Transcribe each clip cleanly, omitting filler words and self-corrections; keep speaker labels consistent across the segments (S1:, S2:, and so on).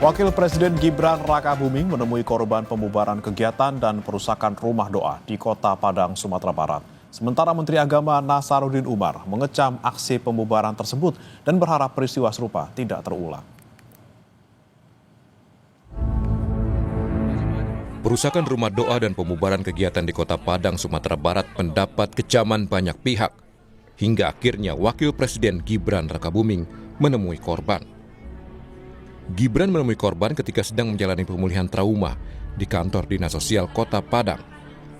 S1: Wakil Presiden Gibran Rakabuming menemui korban pembubaran kegiatan dan perusakan rumah doa di Kota Padang, Sumatera Barat. Sementara Menteri Agama Nasaruddin Umar mengecam aksi pembubaran tersebut dan berharap peristiwa serupa tidak terulang.
S2: Perusakan rumah doa dan pembubaran kegiatan di Kota Padang, Sumatera Barat mendapat kecaman banyak pihak. Hingga akhirnya Wakil Presiden Gibran Rakabuming menemui korban. Gibran menemui korban ketika sedang menjalani pemulihan trauma di kantor Dinas Sosial Kota Padang.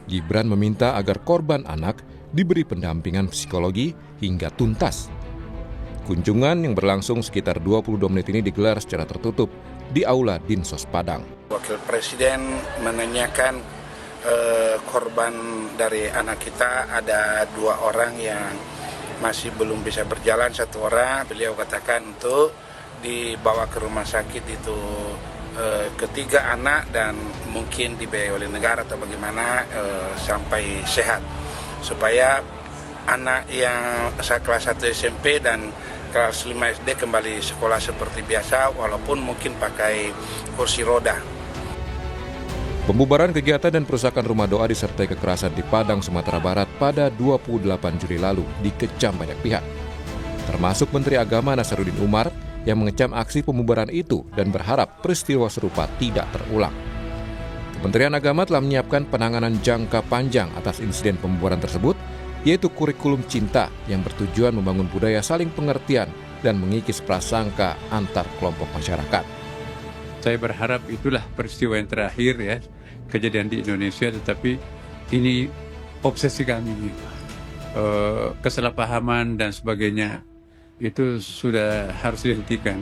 S2: Gibran meminta agar korban anak diberi pendampingan psikologi hingga tuntas. Kunjungan yang berlangsung sekitar 22 menit ini digelar secara tertutup di Aula Dinsos Padang.
S3: Wakil Presiden menanyakan korban dari anak kita, ada 2 orang yang masih belum bisa berjalan, 1 orang beliau katakan untuk dibawa ke rumah sakit itu ketiga anak dan mungkin dibiayai oleh negara atau bagaimana sampai sehat supaya anak yang kelas 1 SMP dan kelas 5 SD kembali sekolah seperti biasa walaupun mungkin pakai kursi roda.
S2: Pembubaran kegiatan dan perusakan rumah doa disertai kekerasan di Padang, Sumatera Barat pada 28 Juli lalu dikecam banyak pihak, termasuk Menteri Agama Nasaruddin Umar yang mengecam aksi pembubaran itu dan berharap peristiwa serupa tidak terulang. Kementerian Agama telah menyiapkan penanganan jangka panjang atas insiden pembubaran tersebut, yaitu kurikulum cinta yang bertujuan membangun budaya saling pengertian dan mengikis prasangka antar kelompok masyarakat.
S4: Saya berharap itulah peristiwa yang terakhir ya, kejadian di Indonesia, tetapi ini obsesi kami, kesalahpahaman dan sebagainya. Itu sudah harus dihentikan.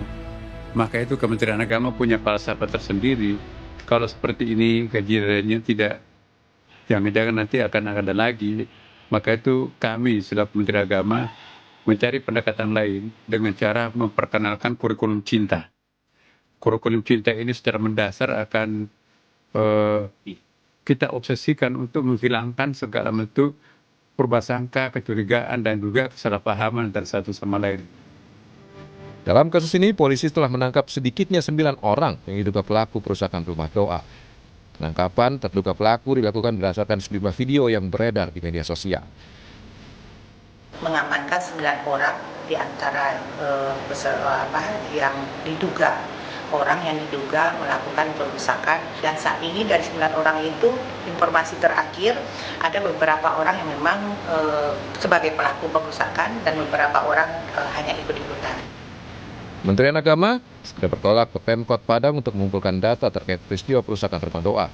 S4: Maka itu Kementerian Agama punya falsafah tersendiri. Kalau seperti ini kejadiannya tidak, jangan-jangan nanti akan ada lagi. Maka itu kami selaku Menteri Agama mencari pendekatan lain dengan cara memperkenalkan kurikulum cinta. Kurikulum cinta ini secara mendasar akan kita obsesikan untuk menghilangkan segala bentuk prasangka, kecurigaan, dan juga kesalahpahaman antara satu sama lain.
S2: Dalam kasus ini, polisi telah menangkap sedikitnya 9 orang yang diduga pelaku perusakan rumah doa. Penangkapan terduga pelaku dilakukan berdasarkan sejumlah video yang beredar di media sosial.
S5: Mengamankan 9 orang di antara yang diduga melakukan perusakan, dan saat ini dari 9 orang itu informasi terakhir ada beberapa orang yang memang sebagai pelaku perusakan dan beberapa orang hanya ikut-ikutan.
S2: Kementerian Agama sudah bertolak ke Pemkot Padang untuk mengumpulkan data terkait peristiwa perusakan rumah doa.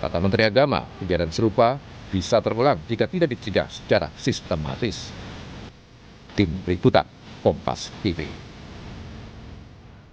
S2: Kata Menteri Agama, kejadian serupa bisa terulang jika tidak dicegah secara sistematis. Tim Liputan Kompas TV.